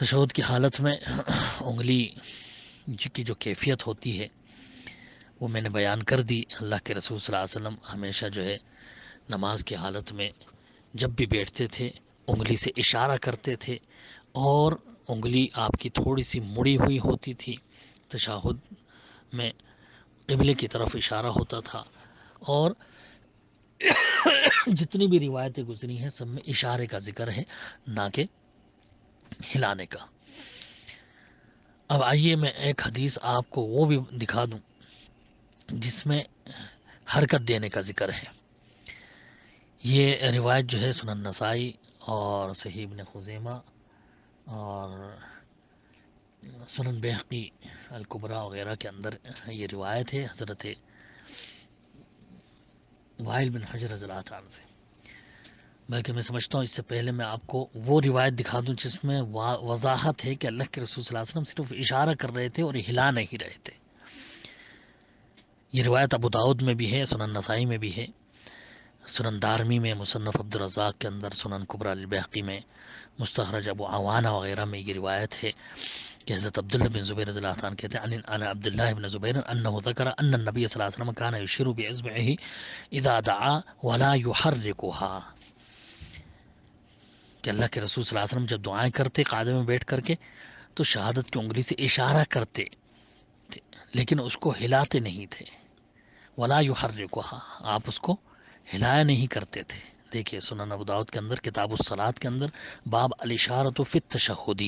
تشہد کی حالت میں انگلی کی جو کیفیت ہوتی ہے وہ میں نے بیان کر دی۔ اللہ کے رسول صلی اللہ علیہ وسلم ہمیشہ جو ہے نماز کی حالت میں جب بھی بیٹھتے تھے انگلی سے اشارہ کرتے تھے، اور انگلی آپ کی تھوڑی سی مڑی ہوئی ہوتی تھی۔ تشہد میں قبلے کی طرف اشارہ ہوتا تھا، اور جتنی بھی روایتیں گزری ہیں سب میں اشارے کا ذکر ہے، نہ کہ ہلانے کا۔ اب آئیے میں ایک حدیث آپ کو وہ بھی دکھا دوں جس میں حرکت دینے کا ذکر ہے۔ یہ روایت جو ہے سنن نسائی اور صحیح ابن خزیمہ اور سنن بیہقی الکبریٰ وغیرہ کے اندر یہ روایت ہے حضرت وائل بن حجر رضی اللہ عنہ سے۔ بلکہ میں سمجھتا ہوں اس سے پہلے میں آپ کو وہ روایت دکھا دوں جس میں وضاحت ہے کہ اللہ کے رسول صلی اللہ علیہ وسلم صرف اشارہ کر رہے تھے اور ہلا نہیں رہے تھے۔ یہ روایت ابو داؤد میں بھی ہے، سنن نسائی میں بھی ہے، سنن دارمی میں، مصنف عبد الرزاق کے اندر، سنن کبریٰ البیہقی میں، مستخرج ابو عوانہ وغیرہ میں یہ روایت ہے کہ حضرت عبداللہ بن زبیر رضی اللہ عنہ کہتے ہیں عن عبداللہ بن زبیر انہ ذکر ان النبی صلی اللہ علیہ وسلم کان یشیر باصبعہ اذا دعا ولا یحرکها، کہ اللہ کے رسول صلی اللہ علیہ وسلم جب دعائیں کرتے قاعدے میں بیٹھ کر کے تو شہادت کی انگلی سے اشارہ کرتے تھے، لیکن اس کو ہلاتے نہیں تھے۔ ولا یحرکها، آپ اس کو ہلایا نہیں کرتے تھے۔ دیکھیے سنن ابو داؤد کے اندر کتاب الصلاۃ کے اندر باب الاشارۃ فی التشہد،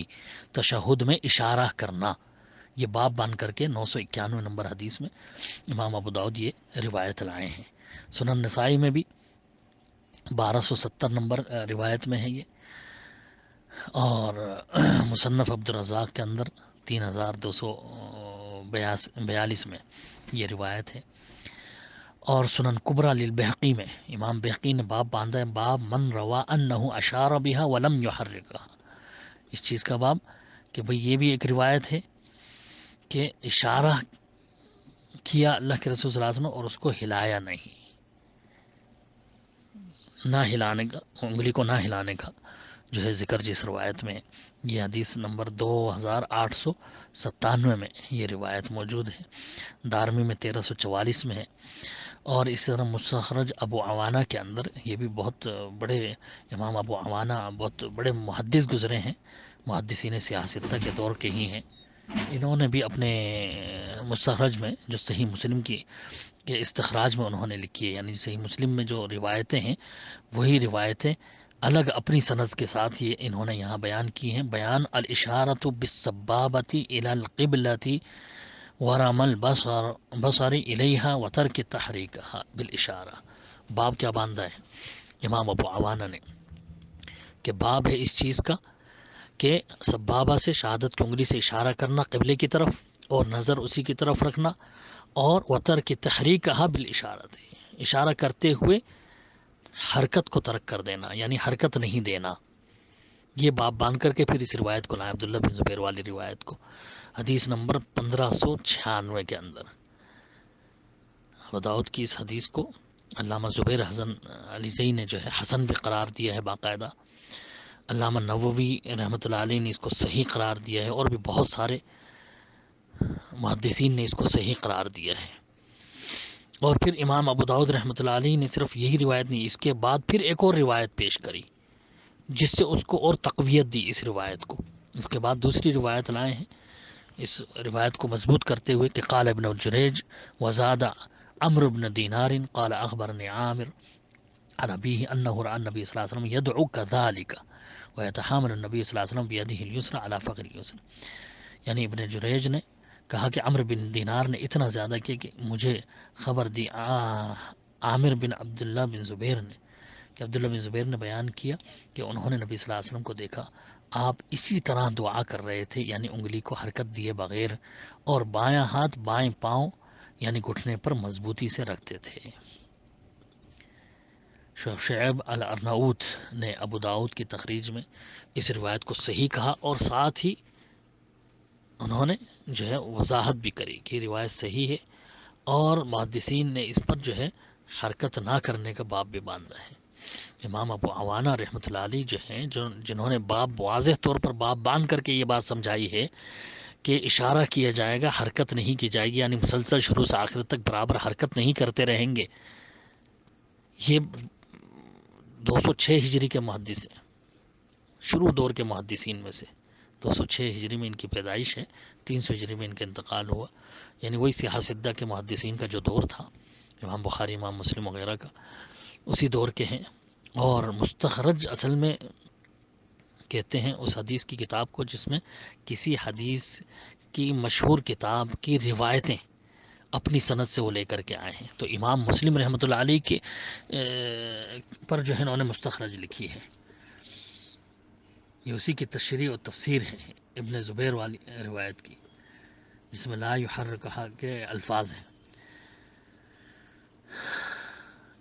تشہد میں اشارہ کرنا، یہ باب بن کر کے 991 نمبر حدیث میں امام ابو داؤد یہ روایت لائے ہیں۔ سنن نسائی میں بھی 1270 نمبر روایت میں ہے یہ، اور مصنف عبد الرزاق کے اندر 3242 میں یہ روایت ہے، اور سنن کبریٰ للبیہقی میں امام بیہقی نے باب باندھا ہے، باب من روا انہ اشار بها ولم یحرکها، اس چیز کا باب کہ بھئی یہ بھی ایک روایت ہے کہ اشارہ کیا اللہ کے رسول صلی اللہ علیہ وسلم اور اس کو ہلایا نہیں، نہ ہلانے کا، انگلی کو نہ ہلانے کا جو ہے ذکر جس روایت میں، یہ حدیث نمبر 2897 میں یہ روایت موجود ہے، دارمی میں 1344 میں ہے، اور اسی طرح مستخرج ابو عوانہ کے اندر، یہ بھی بہت بڑے امام ابو عوانہ بہت بڑے محدث گزرے ہیں، محدثین سیاستہ کے دور کے ہی ہیں، انہوں نے بھی اپنے مستخرج میں جو صحیح مسلم کی کے استخراج میں انہوں نے لکھی ہے، یعنی صحیح مسلم میں جو روایتیں ہیں وہی روایتیں الگ اپنی سند کے ساتھ یہ انہوں نے یہاں بیان کی ہیں۔ بیان الاشارۃ بالسبابۃ الی القبلۃ ورم البصر الیہا وترک تحریکها بالاشارہ، باب کیا باندھا ہے امام ابو عوانہ نے کہ باب ہے اس چیز کا کہ سبابہ سے شہادت کی انگلی سے اشارہ کرنا قبلے کی طرف اور نظر اسی کی طرف رکھنا، اور وترک تحریکها بالاشارہ، اشارہ کرتے ہوئے حرکت کو ترک کر دینا، یعنی حرکت نہیں دینا۔ یہ باب باندھ کر کے پھر اس روایت کو لائے، عبداللہ بن زبیر والی روایت کو، حدیث نمبر 1596 کے اندر۔ ابو داؤد کی اس حدیث کو علامہ زبیر حسن علی زئی نے جو ہے حسن بھی قرار دیا ہے باقاعدہ، علامہ نووی رحمۃ اللہ علیہ نے اس کو صحیح قرار دیا ہے، اور بھی بہت سارے محدثین نے اس کو صحیح قرار دیا ہے۔ اور پھر امام ابو داؤد رحمۃ اللہ علیہ نے صرف یہی روایت نہیں، اس کے بعد پھر ایک اور روایت پیش کری جس سے اس کو اور تقویت دی اس روایت کو، اس کے بعد دوسری روایت لائے ہیں اس روایت کو مضبوط کرتے ہوئے کہ قال ابن جریج وزاد عمرو بن دینار قال اخبرني عامر عن ابيه انه راى النبي صلى الله عليه وسلم يدعو كذلك ويتحامل النبي صلى الله عليه وسلم بيده اليسرى على فخذه اليسرى، یعنی ابن جریج نے کہا کہ عمرو بن دینار نے اتنا زیادہ کیا کہ مجھے خبر دی عامر بن عبداللہ بن زبیر نے، کہ عبداللہ بن زبیر نے بیان کیا کہ انہوں نے نبی صلی اللہ علیہ وسلم کو دیکھا آپ اسی طرح دعا کر رہے تھے، یعنی انگلی کو حرکت دیے بغیر، اور بایاں ہاتھ بائیں پاؤں یعنی گھٹنے پر مضبوطی سے رکھتے تھے۔ شعیب الارناؤوت نے ابو داؤد کی تخریج میں اس روایت کو صحیح کہا، اور ساتھ ہی انہوں نے جو ہے وضاحت بھی کری کہ روایت صحیح ہے، اور محدثین نے اس پر جو ہے حرکت نہ کرنے کا باب بھی باندھا ہے۔ امام ابو عوانہ رحمۃ اللہ علیہ جو ہیں، جنہوں نے باب واضح طور پر باب باندھ کر کے یہ بات سمجھائی ہے کہ اشارہ کیا جائے گا، حرکت نہیں کی جائے گی، یعنی مسلسل شروع سے آخر تک برابر حرکت نہیں کرتے رہیں گے. یہ 206 ہجری کے محدث ہیں، شروع دور کے محدثین میں سے. 206 ہجری میں ان کی پیدائش ہے، 300 ہجری میں ان کا انتقال ہوا. یعنی وہی سیاہ سدہ کے محدثین کا جو دور تھا، امام بخاری، امام مسلم وغیرہ کا، اسی دور کے ہیں. اور مستخرج اصل میں کہتے ہیں اس حدیث کی کتاب کو جس میں کسی حدیث کی مشہور کتاب کی روایتیں اپنی سند سے وہ لے کر کے آئے ہیں. تو امام مسلم رحمۃ اللہ علیہ کے پر جو ہے انہوں نے مستخرج لکھی ہے. یہ اسی کی تشریح و تفسیر ہے ابن زبیر والی روایت کی، جس میں لا یحرکھا کے الفاظ ہیں.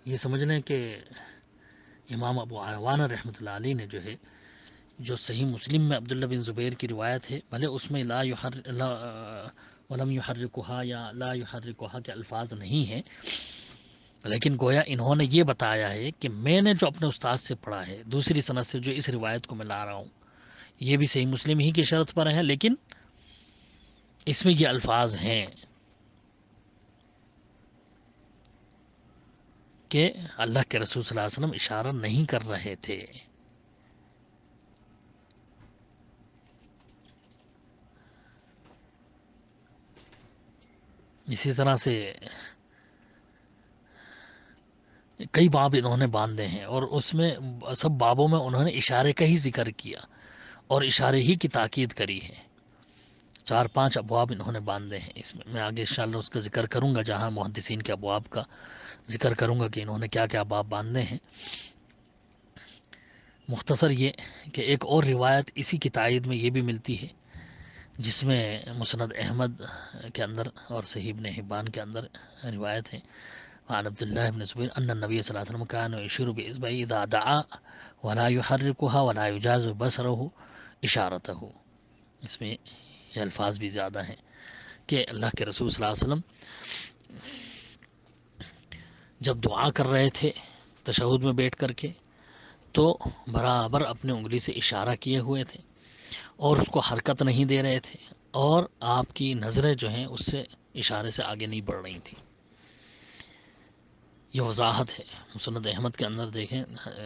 یہ سمجھ لیں کہ امام ابو عوانہ رحمۃ اللہ علیہ نے جو ہے، جو صحیح مسلم میں عبداللہ بن زبیر کی روایت ہے، بھلے اس میں ولم یحرکھا یا لا یحرکھا کے الفاظ نہیں ہیں، لیکن گویا انہوں نے یہ بتایا ہے کہ میں نے جو اپنے استاد سے پڑھا ہے دوسری سند سے، جو اس روایت کو میں لا رہا ہوں، یہ بھی صحیح مسلم ہی کی شرط پر ہے، لیکن اس میں یہ الفاظ ہیں کہ اللہ کے رسول صلی اللہ علیہ وسلم اشارہ نہیں کر رہے تھے. اسی طرح سے کئی باب انہوں نے باندھے ہیں، اور اس میں سب بابوں میں انہوں نے اشارے کا ہی ذکر کیا اور اشارے ہی کی تاکید کری ہے. 4-5 ابواب انہوں نے باندھے ہیں. اس میں آگے انشاءاللہ اس کا ذکر کروں گا، جہاں محدثین کے ابواب کا ذکر کروں گا کہ انہوں نے کیا کیا باب باندھے ہیں. مختصر یہ کہ ایک اور روایت اسی کی تائید میں یہ بھی ملتی ہے، جس میں مسند احمد کے اندر اور صحیح ابن حبان کے اندر روایت ہے. عن عبداللہ بن زبیر ان النبی صلی اللہ علیہ وسلم کان یشیر باصبعه اذا دعا ولا يحركها ولا يجاز بصره اشارته. اس میں یہ الفاظ بھی زیادہ ہیں کہ اللہ کے رسول صلی اللہ علیہ وسلم جب دعا کر رہے تھے تشہد میں بیٹھ کر کے، تو برابر اپنے انگلی سے اشارہ کیے ہوئے تھے اور اس کو حرکت نہیں دے رہے تھے، اور آپ کی نظریں جو ہیں اس سے اشارے سے آگے نہیں بڑھ رہی تھیں. یہ وضاحت ہے مسند احمد کے اندر، دیکھیں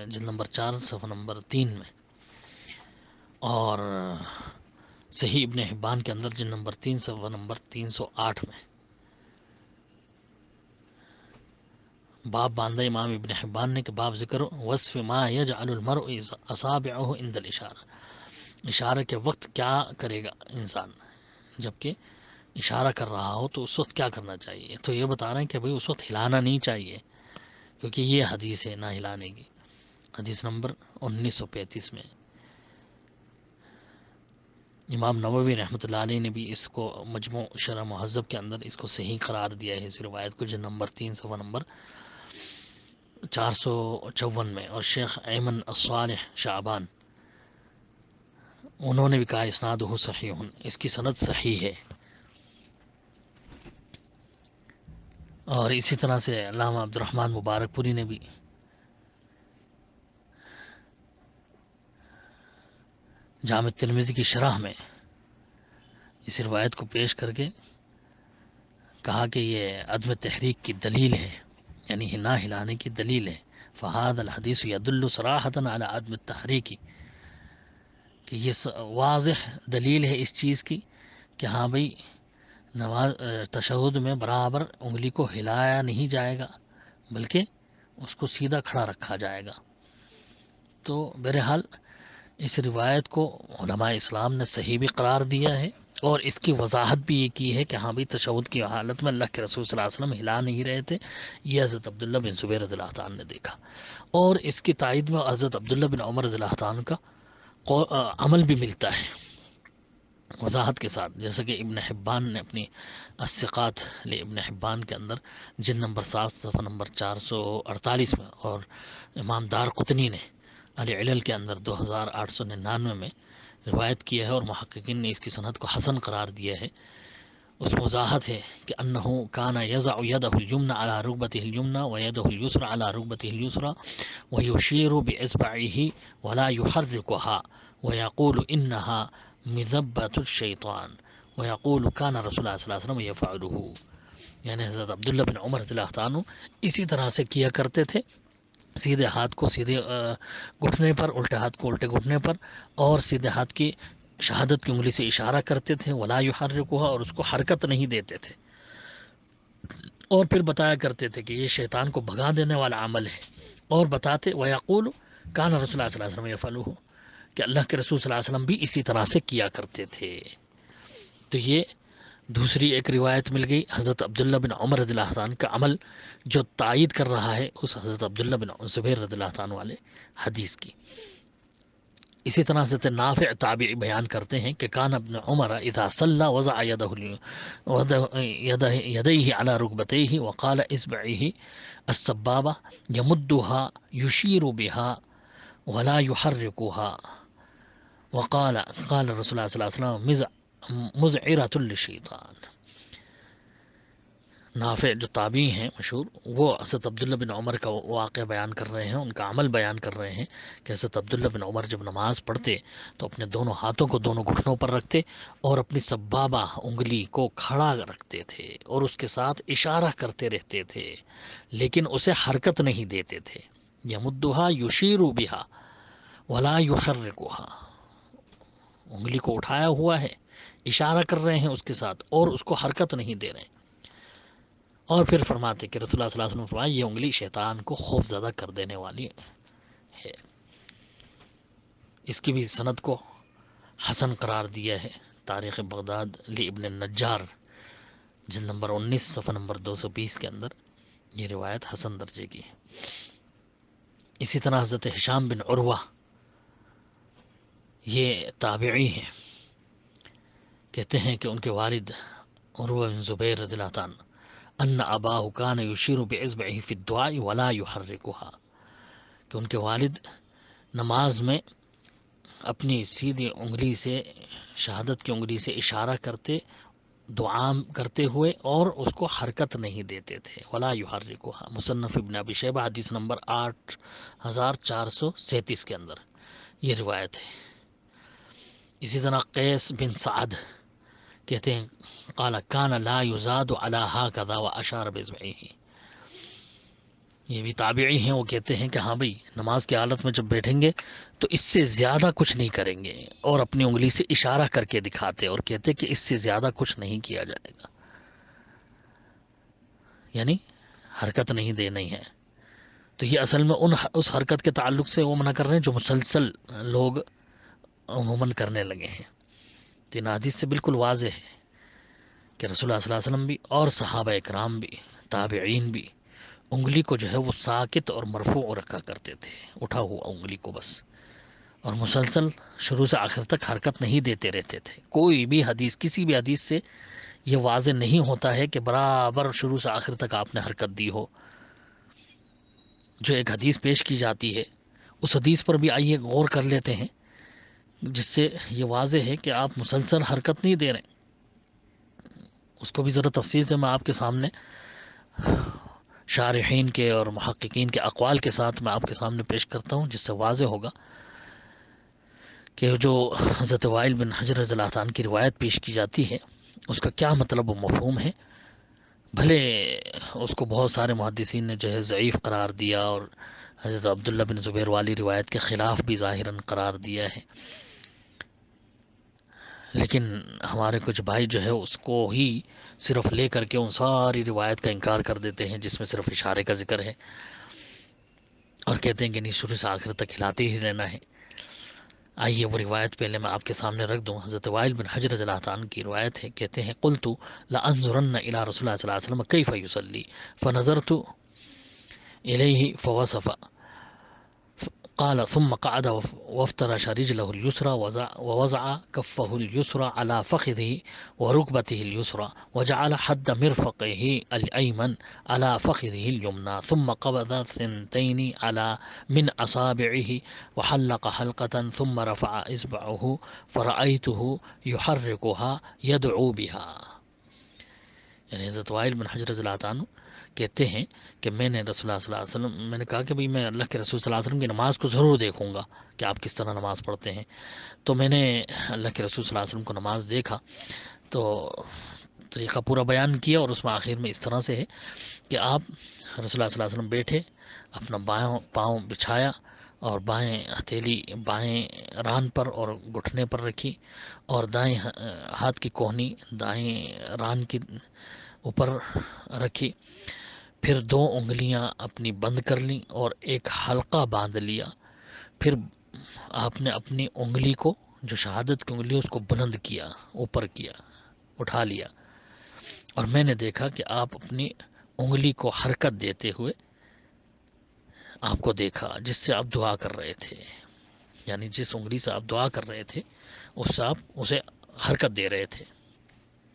جلد نمبر 4 صفحہ نمبر 3 میں، اور صحیح ابن حبان کے اندر جلد نمبر 3 صفحہ نمبر 308 میں. باب باندھا امام ابن حبان نے کہ باب ذکر وصف ما یجعل المرء اصابعه عند الاشارہ. اشارہ کے وقت کیا کرے گا انسان جبکہ اشارہ کر رہا ہو، تو اس وقت کیا کرنا چاہیے. تو یہ بتا رہے ہیں کہ بھئی اس وقت ہلانا نہیں چاہیے، کیونکہ یہ حدیث ہے نہ ہلانے کی. حدیث نمبر 1935 میں امام نووی رحمۃ اللہ علیہ نے بھی اس کو مجموع شرح مہذب کے اندر اس کو صحیح قرار دیا ہے، اس روایت کو، جو نمبر 3 صفحہ نمبر 454 میں. اور شیخ ایمن الصالح شعبان انہوں نے بھی کہا اسنادہ صحیح، اس کی سند صحیح ہے. اور اسی طرح سے علامہ عبد الرحمن مبارک پوری نے بھی جامع ترمذی کی شرح میں اس روایت کو پیش کر کے کہا کہ یہ عدم تحریک کی دلیل ہے، یعنی نہ ہلانے کی دلیل ہے. فہذا الحدیث یدل صراحۃ علی عدم التحریک، کہ یہ واضح دلیل ہے اس چیز کی کہ ہاں بھئی نماز تشہد میں برابر انگلی کو ہلایا نہیں جائے گا، بلکہ اس کو سیدھا کھڑا رکھا جائے گا. تو بہرحال اس روایت کو علماء اسلام نے صحیح بھی قرار دیا ہے، اور اس کی وضاحت بھی یہ کی ہے کہ ہاں بھی تشہد کی حالت میں اللہ کے رسول صلی اللہ علیہ وسلم ہلا نہیں رہے تھے. یہ حضرت عبداللہ بن زبیر رضی اللہ عنہ نے دیکھا، اور اس کی تائید میں حضرت عبداللہ بن عمر رضی اللہ عنہ کا عمل بھی ملتا ہے وضاحت کے ساتھ، جیسا کہ ابن حبان نے اپنی الثقات ابن حبان کے اندر جلد نمبر 7 صفحہ نمبر 448 میں، اور امام دار قطنی نے العلل کے اندر 2899 میں روایت کیا ہے، اور محققین نے اس کی سند کو حسن قرار دیا ہے. اس میں وضاحت ہے کہ انہو کان یضع یدہ الیمنی علی رکبتہ الیمنی ویدہ الیسری علی رکبتہ الیسری ویشیر باصبعہ ولا یحرکها ویقول انہا مذبۃ الشیطان ویقول کان رسول اللہ صلی اللہ علیہ وسلم یفعلہ، یعنی حضرت عبداللہ بن عمر رضی اللہ عنہ اسی طرح سے کیا کرتے تھے، سیدھے ہاتھ کو سیدھے گھٹنے پر، الٹے ہاتھ کو الٹے گھٹنے پر، اور سیدھے ہاتھ کی شہادت کی انگلی سے اشارہ کرتے تھے، ولا یحرکها، اور اس کو حرکت نہیں دیتے تھے، اور پھر بتایا کرتے تھے کہ یہ شیطان کو بھگا دینے والا عمل ہے، اور بتاتے ویقول کان رسول اللہ صلی اللہ علیہ وسلم یفعلہ، کہ اللہ کے رسول صلی اللہ علیہ وسلم بھی اسی طرح سے کیا کرتے تھے۔ تو یہ دوسری ایک روایت مل گئی حضرت عبداللہ بن عمر رضی اللہ عنہ کا عمل، جو تائید کر رہا ہے اس حضرت عبداللہ بن زبیر رضی اللہ عنہ والے حدیث کی۔ اسی طرح حضرت نافع تابعی بیان کرتے ہیں کہ کان ابن عمر اذا صلى وضع یدیہ علی رکبتیہ وقال اصبعہ السبابہ یمدها یشیر بها ولا یحرکها وقال قال رسول اللہ صلی اللہ علیہ وسلم مذعرۃ للشیطان۔ نافع جو تابعی ہیں مشہور، وہ حضرت عبداللہ بن عمر کا واقعہ بیان کر رہے ہیں، ان کا عمل بیان کر رہے ہیں کہ حضرت عبداللہ بن عمر جب نماز پڑھتے تو اپنے دونوں ہاتھوں کو دونوں گھٹنوں پر رکھتے اور اپنی سبابہ انگلی کو کھڑا رکھتے تھے اور اس کے ساتھ اشارہ کرتے رہتے تھے، لیکن اسے حرکت نہیں دیتے تھے۔ یمدھا یشیر بہا ولا یحرکھا، انگلی کو اٹھایا ہوا ہے، اشارہ کر رہے ہیں اس کے ساتھ، اور اس کو حرکت نہیں دے رہے ہیں۔ اور پھر فرماتے کہ رسول اللہ صلی اللہ علیہ وسلم فرمایا یہ انگلی شیطان کو خوف زدہ کر دینے والی ہے۔ اس کی بھی سند کو حسن قرار دیا ہے تاریخ بغداد لابن النجار جلد نمبر 19 صفحہ نمبر 220 کے اندر یہ روایت حسن درجے کی ہے۔ اسی طرح حضرت ہشام بن عروہ یہ تابعی ہیں، کہتے ہیں کہ ان کے والد عروہ بن زبیر رضی اللہ عنہ ان اباہ کان یشیر باصبعہ فی الدعاء ولا یحرکها، کہ ان کے والد نماز میں اپنی سیدھی انگلی سے، شہادت کی انگلی سے اشارہ کرتے، دعا کرتے ہوئے، اور اس کو حرکت نہیں دیتے تھے، ولا یحرکها۔ مصنف ابن ابی شیبہ حدیث نمبر 8437 کے اندر یہ روایت ہے۔ اسی طرح قیس بن سعد کہتے ہیں قال کان لا یزاد علی ھکذا واشار باصبعہ، یہ بھی تابعی ہیں، وہ کہتے ہیں کہ ہاں بھئی نماز کی حالت میں جب بیٹھیں گے تو اس سے زیادہ کچھ نہیں کریں گے، اور اپنی انگلی سے اشارہ کر کے دکھاتے اور کہتے کہ اس سے زیادہ کچھ نہیں کیا جائے گا، یعنی حرکت نہیں دینی ہے۔ تو یہ اصل میں اس حرکت کے تعلق سے وہ منع کر رہے ہیں جو مسلسل لوگ عموماً کرنے لگے ہیں۔ تو ان حدیث سے بالکل واضح ہے کہ رسول اللہ صلی اللہ علیہ وسلم بھی اور صحابہ اکرام بھی، تابعین بھی، انگلی کو جو ہے وہ ساکت اور مرفوع رکھا کرتے تھے، اٹھا ہوا انگلی کو بس، اور مسلسل شروع سے آخر تک حرکت نہیں دیتے رہتے تھے۔ کوئی بھی حدیث، کسی بھی حدیث سے یہ واضح نہیں ہوتا ہے کہ برابر شروع سے آخر تک آپ نے حرکت دی ہو۔ جو ایک حدیث پیش کی جاتی ہے اس حدیث پر بھی آئیے غور کر لیتے ہیں، جس سے یہ واضح ہے کہ آپ مسلسل حرکت نہیں دے رہے۔ اس کو بھی ذرا تفصیل سے میں آپ کے سامنے شارحین کے اور محققین کے اقوال کے ساتھ میں آپ کے سامنے پیش کرتا ہوں، جس سے واضح ہوگا کہ جو حضرت وائل بن حجر رضی اللہ عنہ کی روایت پیش کی جاتی ہے اس کا کیا مطلب و مفہوم ہے۔ بھلے اس کو بہت سارے محدثین نے جو ہے ضعیف قرار دیا، اور حضرت عبداللہ بن زبیر والی روایت کے خلاف بھی ظاہراً قرار دیا ہے، لیکن ہمارے کچھ بھائی جو ہے اس کو ہی صرف لے کر کے ان ساری روایت کا انکار کر دیتے ہیں جس میں صرف اشارے کا ذکر ہے، اور کہتے ہیں کہ نہیں شروع سے آخر تک ہلاتے ہی رہنا ہے۔ آئیے وہ روایت پہلے میں آپ کے سامنے رکھ دوں۔ حضرت وائل بن حجر رضی اللہ عنہ کی روایت ہے، کہتے ہیں قلت لانظرن الی رسول اللہ صلی اللہ علیہ وسلم کیف یصلی فنظرت الیہ فوصف قال ثم قعد وافترش رجله اليسرى ووضع كفه اليسرى على فخذه وركبته اليسرى وجعل حد مرفقه الأيمن على فخذه اليمنى ثم قبض ثنتين على من أصابعه وحلق حلقة ثم رفع إصبعه فرأيته يحركها يدعو بها۔ یعنی حضرت وائل بن حجر رضی اللہ عنہ کہتے ہیں کہ میں نے رسول اللہ صلی اللہ علیہ وسلم، میں نے کہا کہ بھئی میں اللہ کے رسول صلی اللہ علیہ وسلم کی نماز کو ضرور دیکھوں گا کہ آپ کس طرح نماز پڑھتے ہیں. تو میں نے اللہ کے رسول صلی اللہ علیہ وسلم کو نماز دیکھا تو طریقہ پورا بیان کیا، اور اس میں آخر میں اس طرح سے ہے کہ آپ رسول اللہ صلی اللہ علیہ وسلم بیٹھے، اپنا بائیں پاؤں بچھایا اور بائیں ہتھیلی بائیں ران پر اور گھٹنے پر رکھی، اور دائیں ہاتھ کی کوہنی دائیں ران کی اوپر رکھی، پھر 2 انگلیاں اپنی بند کر لیں اور ایک حلقہ باندھ لیا. پھر آپ نے اپنی انگلی کو، جو شہادت کی انگلی اس کو بلند کیا، اوپر کیا، اٹھا لیا، اور میں نے دیکھا کہ آپ اپنی انگلی کو حرکت دیتے ہوئے آپ کو دیکھا جس سے آپ دعا کر رہے تھے. یعنی جس انگلی سے آپ دعا کر رہے تھے اس سے آپ اسے حرکت دے رہے تھے.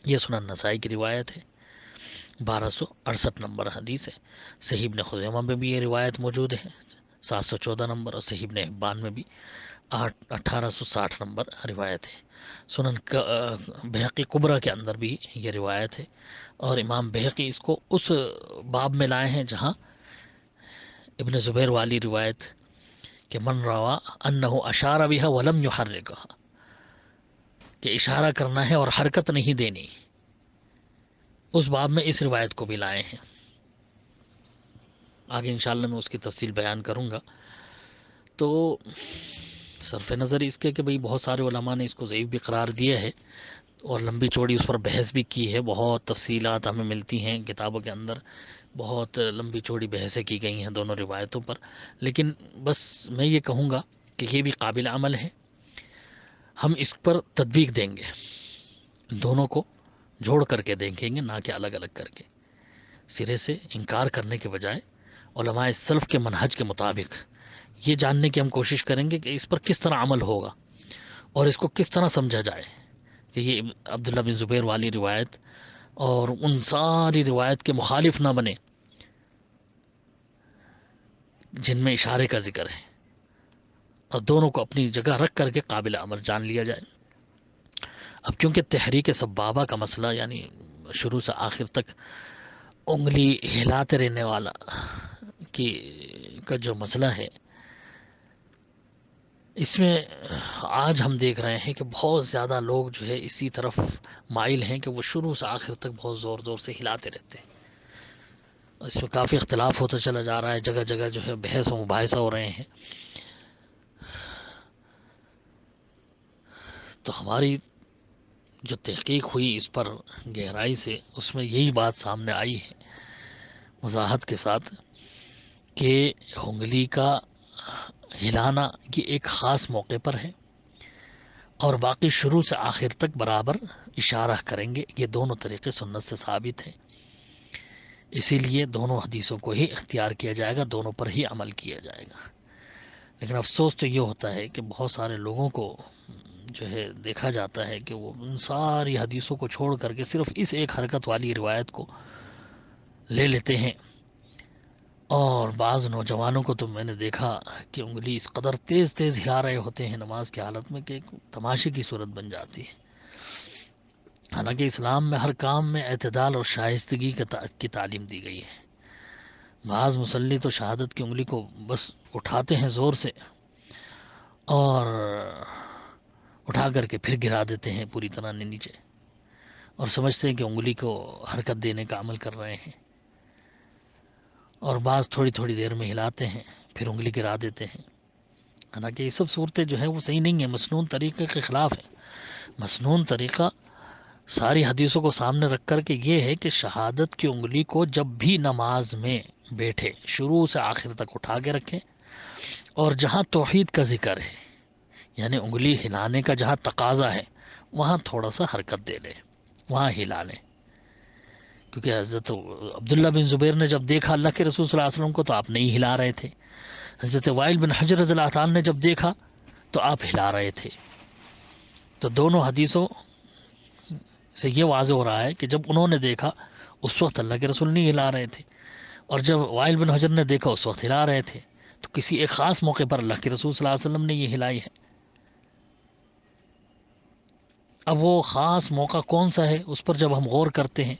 یہ سنن نسائی کی روایت ہے، 1268 نمبر حدیث ہے. صحیح ابن خزیمہ میں بھی یہ روایت موجود ہے، 714 نمبر، اور صحیح ابن حبان میں بھی 1860 نمبر روایت ہے. سنن بہقی کبریٰ کے اندر بھی یہ روایت ہے، اور امام بہقی اس کو اس باب میں لائے ہیں جہاں ابن زبیر والی روایت کہ من روا انہ اشار بہا ولم یحرکھا، کہ اشارہ کرنا ہے اور حرکت نہیں دینی، اس باب میں اس روایت کو بھی لائے ہیں. آگے انشاءاللہ میں اس کی تفصیل بیان کروں گا. تو صرف نظر اس کے کہ بھئی بہت سارے علماء نے اس کو ضعیف بھی قرار دیا ہے، اور لمبی چوڑی اس پر بحث بھی کی ہے، بہت تفصیلات ہمیں ملتی ہیں کتابوں کے اندر، بہت لمبی چوڑی بحثیں کی گئی ہیں دونوں روایتوں پر. لیکن بس میں یہ کہوں گا کہ یہ بھی قابل عمل ہے، ہم اس پر تطبیق دیں گے، دونوں کو جوڑ کر کے دیکھیں گے، نہ کہ الگ الگ کر کے. سرے سے انکار کرنے کے بجائے علماء سلف کے منہج کے مطابق یہ جاننے کی ہم کوشش کریں گے کہ اس پر کس طرح عمل ہوگا اور اس کو کس طرح سمجھا جائے کہ یہ عبداللہ بن زبیر والی روایت اور ان ساری روایت کے مخالف نہ بنے جن میں اشارے کا ذکر ہے، اور دونوں کو اپنی جگہ رکھ کر کے قابل عمل جان لیا جائے. اب کیونکہ تحریک سبابہ کا مسئلہ، یعنی شروع سے آخر تک انگلی ہلاتے رہنے والا کا جو مسئلہ ہے، اس میں آج ہم دیکھ رہے ہیں کہ بہت زیادہ لوگ جو ہے اسی طرف مائل ہیں کہ وہ شروع سے آخر تک بہت زور زور سے ہلاتے رہتے ہیں. اس میں کافی اختلاف ہوتا چلا جا رہا ہے، جگہ جگہ جو ہے بحث و مباحثہ ہو رہے ہیں. تو ہماری جو تحقیق ہوئی اس پر گہرائی سے، اس میں یہی بات سامنے آئی ہے وضاحت کے ساتھ کہ انگلی کا ہلانا یہ ایک خاص موقع پر ہے، اور باقی شروع سے آخر تک برابر اشارہ کریں گے. یہ دونوں طریقے سنت سے ثابت ہیں، اسی لیے دونوں حدیثوں کو ہی اختیار کیا جائے گا، دونوں پر ہی عمل کیا جائے گا. لیکن افسوس تو یہ ہوتا ہے کہ بہت سارے لوگوں کو جو ہے دیکھا جاتا ہے کہ وہ ان ساری حدیثوں کو چھوڑ کر کے صرف اس ایک حرکت والی روایت کو لے لیتے ہیں. اور بعض نوجوانوں کو تو میں نے دیکھا کہ انگلی اس قدر تیز تیز ہلا رہے ہوتے ہیں نماز کی حالت میں کہ تماشے کی صورت بن جاتی ہے. حالانکہ اسلام میں ہر کام میں اعتدال اور شائستگی کی تعلیم دی گئی ہے. بعض مصلی تو شہادت کی انگلی کو بس اٹھاتے ہیں زور سے اور اٹھا کر کے پھر گرا دیتے ہیں پوری طرح نیچے، اور سمجھتے ہیں کہ انگلی کو حرکت دینے کا عمل کر رہے ہیں. اور بعض تھوڑی تھوڑی دیر میں ہلاتے ہیں پھر انگلی گرا دیتے ہیں. حالانکہ یہ سب صورتیں جو ہیں وہ صحیح نہیں ہیں، مسنون طریقے کے خلاف ہیں. مسنون طریقہ ساری حدیثوں کو سامنے رکھ کر کے یہ ہے کہ شہادت کی انگلی کو جب بھی نماز میں بیٹھے شروع سے آخر تک اٹھا کے رکھیں، اور جہاں توحید کا ذکر ہے یعنی انگلی ہلانے کا جہاں تقاضا ہے وہاں تھوڑا سا حرکت دے لیں، وہاں ہلا لیں. کیونکہ حضرت عبداللہ بن زبیر نے جب دیکھا اللہ کے رسول صلی اللہ علیہ وسلم کو تو آپ نہیں ہلا رہے تھے. حضرت وائل بن حجر رضی اللہ عنہ نے جب دیکھا تو آپ ہلا رہے تھے. تو دونوں حدیثوں سے یہ واضح ہو رہا ہے کہ جب انہوں نے دیکھا اس وقت اللہ کے رسول نہیں ہلا رہے تھے، اور جب وائل بن حجر نے دیکھا اس وقت ہلا رہے تھے. تو کسی ایک خاص موقع پر اللہ کے رسول صلی اللہ علیہ وسلم نے یہ ہلائی ہے. اب وہ خاص موقع کون سا ہے اس پر جب ہم غور کرتے ہیں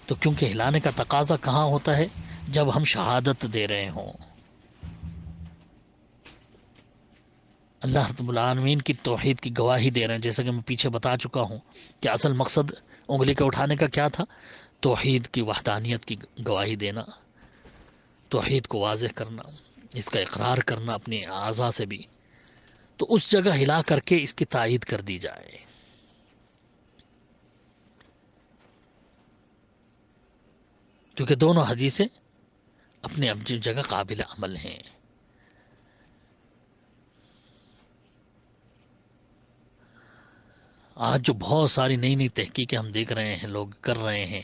تو کیونکہ ہلانے کا تقاضا کہاں ہوتا ہے؟ جب ہم شہادت دے رہے ہوں، اللہ رب العالمین کی توحید کی گواہی دے رہے ہیں، جیسا کہ میں پیچھے بتا چکا ہوں کہ اصل مقصد انگلی کے اٹھانے کا کیا تھا؟ توحید کی وحدانیت کی گواہی دینا، توحید کو واضح کرنا، اس کا اقرار کرنا اپنی اعضاء سے بھی، تو اس جگہ ہلا کر کے اس کی تائید کر دی جائے. کیونکہ دونوں حدیثیں اپنے اپنی جگہ قابل عمل ہیں. آج جو بہت ساری نئی نئی تحقیقیں ہم دیکھ رہے ہیں، لوگ کر رہے ہیں،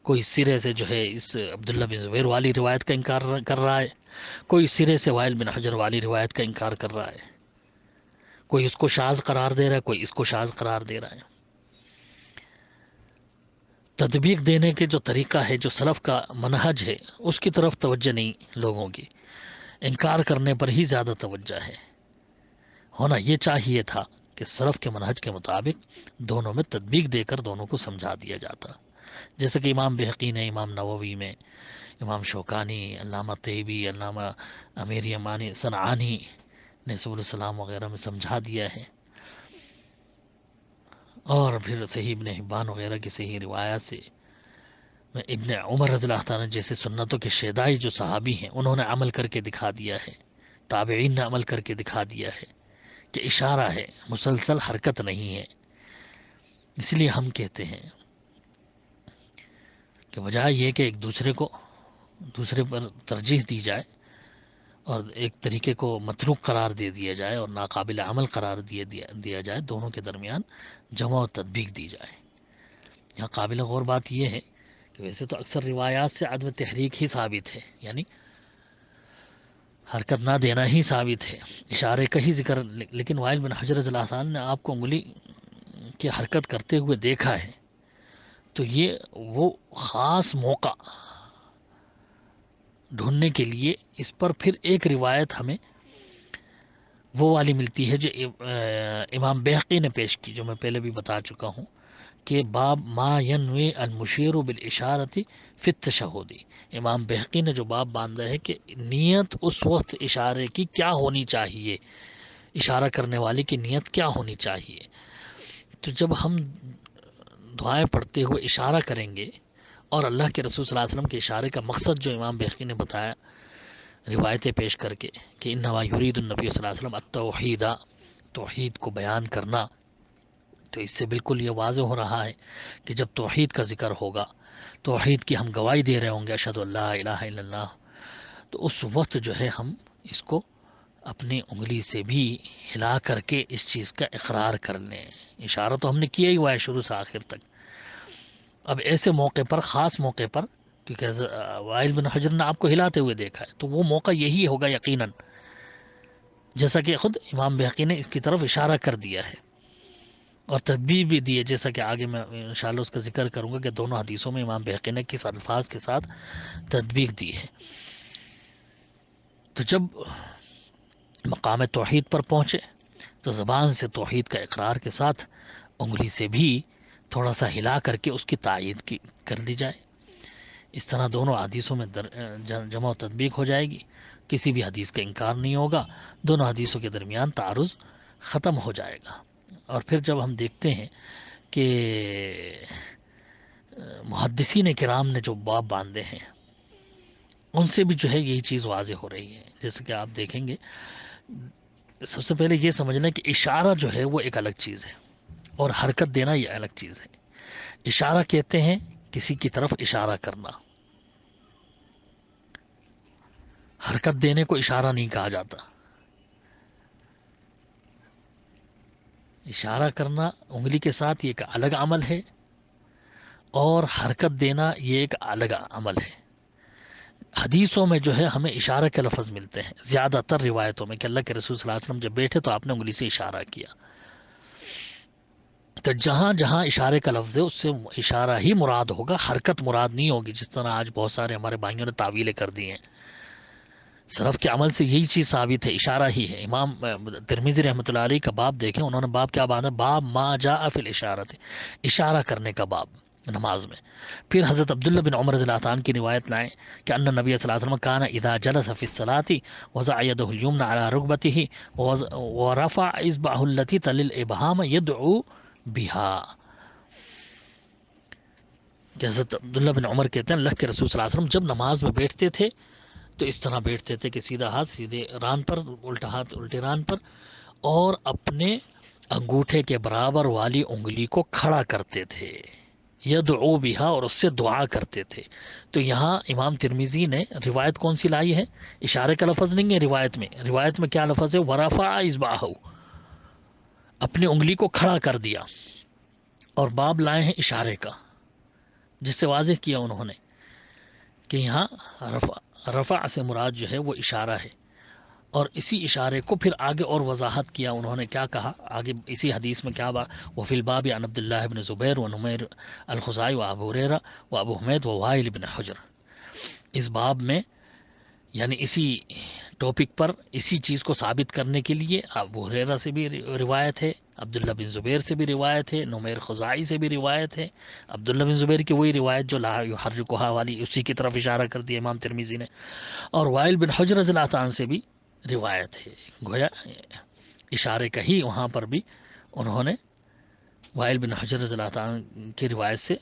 کوئی سرے سے جو ہے اس عبداللہ بن زبیر والی روایت کا انکار کر رہا ہے، کوئی سرے سے وائل بن حجر والی روایت کا انکار کر رہا ہے، کوئی اس کو شاذ قرار دے رہا ہے، کوئی اس کو شاذ قرار دے رہا ہے. تطبیق دینے کے جو طریقہ ہے، جو سلف کا منہج ہے، اس کی طرف توجہ نہیں لوگوں کی، انکار کرنے پر ہی زیادہ توجہ ہے. ہونا یہ چاہیے تھا کہ سلف کے منہج کے مطابق دونوں میں تطبیق دے کر دونوں کو سمجھا دیا جاتا، جیسے کہ امام بہقی نے امام نووی میں، امام شوکانی، علامہ طیبی، علامہ امیر یمانی صنعانی نے سبل السلام وغیرہ میں سمجھا دیا ہے. اور پھر صحیح ابن حبان وغیرہ کی صحیح روایات سے میں ابن عمر رضی اللہ تعالیٰ جیسے سنتوں کے شیدائی جو صحابی ہیں، انہوں نے عمل کر کے دکھا دیا ہے، تابعین نے عمل کر کے دکھا دیا ہے کہ اشارہ ہے، مسلسل حرکت نہیں ہے. اس لیے ہم کہتے ہیں کہ بجائے یہ کہ ایک دوسرے کو دوسرے پر ترجیح دی جائے اور ایک طریقے کو متروک قرار دے دیا جائے اور ناقابل عمل قرار دیا جائے، دونوں کے درمیان جمع و تطبیق دی جائے. یہاں قابل غور بات یہ ہے کہ ویسے تو اکثر روایات سے عدم تحریک ہی ثابت ہے، یعنی حرکت نہ دینا ہی ثابت ہے، اشارے کا ہی ذکر، لیکن وائل بن حجر رضی اللہ عنہ نے آپ کو انگلی کی حرکت کرتے ہوئے دیکھا ہے، تو یہ وہ خاص موقع ڈھونڈنے کے لیے اس پر پھر ایک روایت ہمیں وہ والی ملتی ہے جو امام بہقی نے پیش کی، جو میں پہلے بھی بتا چکا ہوں کہ باب ما ینوی المشیر بالاشارت فی التشہد. امام بہقی نے جو باب باندھا ہے کہ نیت اس وقت اشارے کی کیا ہونی چاہیے، اشارہ کرنے والے کی نیت کیا ہونی چاہیے. تو جب ہم دعائیں پڑھتے ہوئے اشارہ کریں گے اور اللہ کے رسول صلی اللہ علیہ وسلم کے اشارے کا مقصد جو امام بہقی نے بتایا روایتیں پیش کر کے کہ انما یرید النبی صلی اللہ علیہ وسلم التوحید، توحید کو بیان کرنا، تو اس سے بالکل یہ واضح ہو رہا ہے کہ جب توحید کا ذکر ہوگا، توحید کی ہم گواہی دے رہے ہوں گے، اشہد ان لا الہ الا اللہ، تو اس وقت جو ہے ہم اس کو اپنی انگلی سے بھی ہلا کر کے اس چیز کا اقرار کر لیں. اشارہ تو ہم نے کیا ہی ہوا ہے شروع سے آخر تک. اب ایسے موقع پر، خاص موقع پر، کیونکہ وائل بن حجر نے آپ کو ہلاتے ہوئے دیکھا ہے، تو وہ موقع یہی ہوگا یقیناً، جیسا کہ خود امام بہقی نے اس کی طرف اشارہ کر دیا ہے اور تدبیر بھی دی ہے، جیسا کہ آگے میں انشاءاللہ اس کا ذکر کروں گا کہ دونوں حدیثوں میں امام بہقی نے کس الفاظ کے ساتھ تدبیر دی ہے. تو جب مقام توحید پر پہنچے تو زبان سے توحید کا اقرار کے ساتھ انگلی سے بھی تھوڑا سا ہلا کر کے اس کی تائید کر لی جائے. اس طرح دونوں حدیثوں میں جمع و تطبیق ہو جائے گی، کسی بھی حدیث کا انکار نہیں ہوگا، دونوں حدیثوں کے درمیان تعارض ختم ہو جائے گا. اور پھر جب ہم دیکھتے ہیں کہ محدثین کرام نے جو باب باندھے ہیں ان سے بھی جو ہے یہی چیز واضح ہو رہی ہے. جیسے کہ آپ دیکھیں گے، سب سے پہلے یہ سمجھنا کہ اشارہ جو ہے وہ ایک الگ چیز ہے اور حرکت دینا یہ الگ چیز ہے. اشارہ کہتے ہیں کسی کی طرف اشارہ کرنا، حرکت دینے کو اشارہ نہیں کہا جاتا. اشارہ کرنا انگلی کے ساتھ یہ ایک الگ عمل ہے اور حرکت دینا یہ ایک الگ عمل ہے. حدیثوں میں جو ہے ہمیں اشارہ کے لفظ ملتے ہیں زیادہ تر روایتوں میں کہ اللہ کے رسول صلی اللہ علیہ وسلم جب بیٹھے تو آپ نے انگلی سے اشارہ کیا. تو جہاں جہاں اشارے کا لفظ ہے اس سے اشارہ ہی مراد ہوگا، حرکت مراد نہیں ہوگی، جس طرح آج بہت سارے ہمارے بھائیوں نے تعویلیں کر دی ہیں. سلف کے عمل سے یہی چیز ثابت ہے، اشارہ ہی ہے. امام ترمذی رحمۃ اللہ علیہ کا باب دیکھیں، انہوں نے باب کیا باندھا، باب ما جاء فی الاشارۃ، اشارہ کرنے کا باب. نماز میں۔ پھر حضرت عبداللہ بن عمر رضی اللہ عنہ کی روایت لائیں کہ ان نبی صلی اللہ علیہ وسلم کان اذا جلس فی الصلاة وضع يده اليمنى على ركبته ورفع اصبعه التي تلی الابهام يدعو بها، کہ حضرت عبداللہ بن عمر کہتے ہیں اللہ کے رسول صلی اللہ علیہ وسلم جب نماز میں بیٹھتے تھے تو اس طرح بیٹھتے تھے کہ سیدھا ہاتھ سیدھے ران پر، الٹا ہاتھ الٹے ران پر، اور اپنے انگوٹھے کے برابر والی انگلی کو کھڑا کرتے تھے، یدعو بہا، اور اس سے دعا کرتے تھے۔ تو یہاں امام ترمذی نے روایت کون سی لائی ہے؟ اشارے کا لفظ نہیں ہے روایت میں کیا لفظ ہے؟ ورفع اصبعہ، اپنی انگلی کو کھڑا کر دیا، اور باب لائے ہیں اشارے کا، جس سے واضح کیا انہوں نے کہ یہاں رفع سے مراد جو ہے وہ اشارہ ہے، اور اسی اشارے کو پھر آگے اور وضاحت کیا انہوں نے، کیا کہا آگے اسی حدیث میں کیا وفی الباب عن عبداللہ بن زبیر و نمیر الخزائی و ابو ہریرہ و ابو حمید و وائل بن حجر، اس باب میں یعنی اسی ٹاپک پر اسی چیز کو ثابت کرنے کے لیے ابو ہریرہ سے بھی روایت ہے، عبداللہ بن زبیر سے بھی روایت ہے، نمیر خزائی سے بھی روایت ہے۔ عبداللہ بن زبیر کی وہی روایت جو لا یحرکھا والی، اسی کی طرف اشارہ کر دیا امام ترمذی نے، اور وائل بن حجر رضی اللہ عنہ سے بھی روایت ہے، گویا اشارے کا ہی وہاں پر بھی انہوں نے وائل بن حجر رضی اللہ عنہ کی روایت سے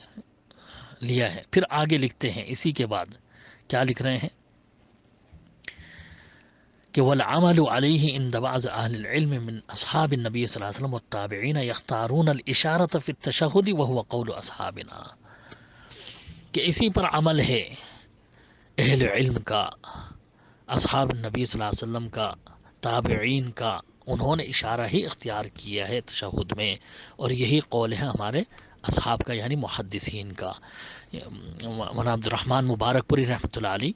لیا ہے۔ پھر آگے لکھتے ہیں اسی کے بعد کیا لکھ رہے ہیں کہ والعمل علیہ عند بعض اہل العلم من اصحاب النبی صلی اللہ علیہ وسلم والتابعین یختارون الاشارة فی التشہد وهو قول اصحابنا، کہ اسی پر عمل ہے اہل علم کا، اصحاب النبی صلی اللہ علیہ وسلم کا، تابعین کا، انہوں نے اشارہ ہی اختیار کیا ہے تشہد میں، اور یہی قول ہے ہمارے اصحاب کا یعنی محدثین کا۔ مولانا عبد الرحمن مبارک پوری رحمۃ اللہ علیہ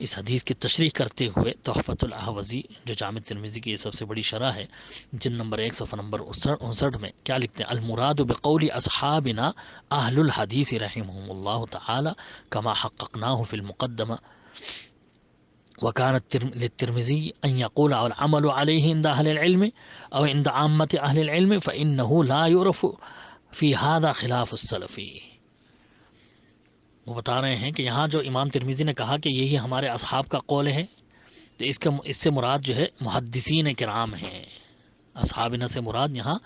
اس حدیث کی تشریح کرتے ہوئے تحفۃ الاحوزی جو جامع ترمذی کی یہ سب سے بڑی شرح ہے، جن نمبر 1 صفحہ نمبر 59 میں کیا لکھتے ہیں؟ المراد بقول اصحابنا اہل الحدیث رحمهم اللہ تعالی کما حققناه فی المقدمہ، وكانت للترمذي أن يقول العمل عليه عند أهل العلم أو عند عامة أهل العلم فإنه لا يعرف في هذا خلاف السلفی۔ وہ بتا رہے ہیں کہ یہاں جو امام ترمذی نے کہا کہ یہی ہمارے اصحاب کا قول ہے، تو اس سے مراد جو ہے محدثین کرام ہیں، اصحابنا سے مراد یہاں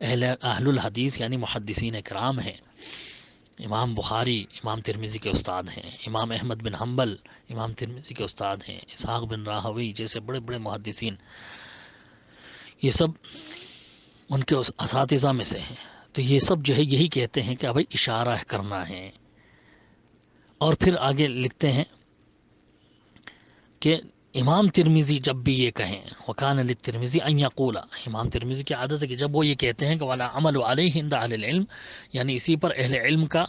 اہل الحدیث یعنی محدثین کرام ہیں۔ امام بخاری امام ترمذی کے استاد ہیں، امام احمد بن حنبل امام ترمذی کے استاد ہیں، اسحاق بن راہوی جیسے بڑے بڑے محدثین، یہ سب ان کے اساتذہ میں سے ہیں۔ تو یہ سب جو ہے یہی کہتے ہیں کہ بھائی اشارہ کرنا ہے۔ اور پھر آگے لکھتے ہیں کہ امام ترمذی جب بھی یہ کہیں، وکان للترمذی ان یقول، امام ترمذی کی عادت ہے کہ جب وہ یہ کہتے ہیں کہ ولا عمل علیہ عند اہل العلم، یعنی اسی پر اہل علم کا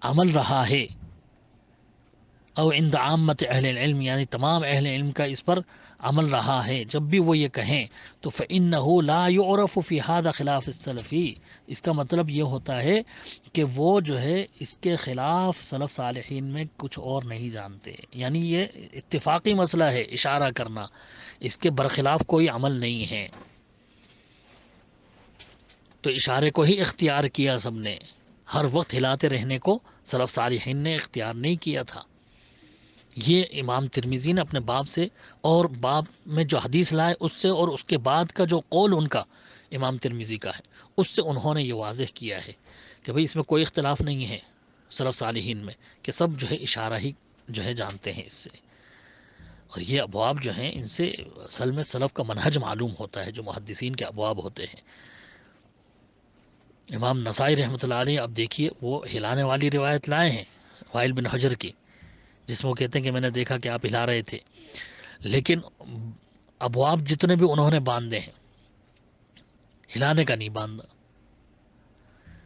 عمل رہا ہے، او عند عامت اہل العلم، یعنی تمام اہل علم کا اس پر عمل رہا ہے، جب بھی وہ یہ کہیں تو فإنه لا يعرف في هذا خلاف السلفی، اس کا مطلب یہ ہوتا ہے کہ وہ جو ہے اس کے خلاف سلف صالحین میں کچھ اور نہیں جانتے، یعنی یہ اتفاقی مسئلہ ہے اشارہ کرنا، اس کے برخلاف کوئی عمل نہیں ہے۔ تو اشارے کو ہی اختیار کیا سب نے، ہر وقت ہلاتے رہنے کو سلف صالحین نے اختیار نہیں کیا تھا۔ یہ امام ترمذی نے اپنے باب سے اور باب میں جو حدیث لائے اس سے، اور اس کے بعد کا جو قول ان کا امام ترمذی کا ہے اس سے انہوں نے یہ واضح کیا ہے کہ بھئی اس میں کوئی اختلاف نہیں ہے سلف صالحین میں، کہ سب جو ہے اشارہ ہی جو ہے جانتے ہیں اس سے۔ اور یہ ابواب جو ہیں ان سے اصل میں سلف کا منہج معلوم ہوتا ہے، جو محدثین کے ابواب ہوتے ہیں۔ امام نسائی رحمۃ اللہ علیہ اب دیکھیے وہ ہلانے والی روایت لائے ہیں وائل بن حجر کی، جس میں وہ کہتے ہیں کہ میں نے دیکھا کہ آپ ہلا رہے تھے، لیکن ابواب جتنے بھی انہوں نے باندھے ہیں ہلانے کا نہیں باندھا۔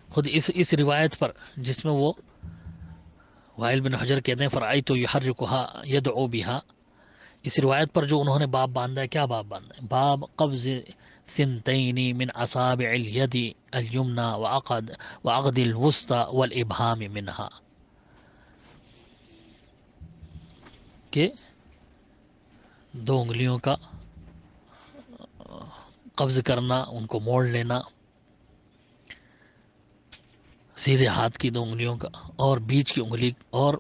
خود اس روایت پر جس میں وہ وائل بن حجر کہتے ہیں فرأیت یحرکھا یدعو بہا، اس روایت پر جو انہوں نے باب باندھا ہے، کیا باب باندھا ہے؟ باب قبض ثنتین من اصابع الید الیمنی وعقد الوسطی والابہام منہا، کہ دو انگلیوں کا قبض کرنا، ان کو موڑ لینا، سیدھے ہاتھ کی 2 انگلیوں کا اور بیچ کی انگلی اور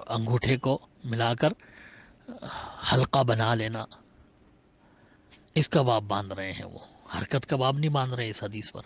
انگوٹھے کو ملا کر حلقہ بنا لینا، اس کا باب باندھ رہے ہیں وہ، حرکت کا باب نہیں باندھ رہے اس حدیث پر۔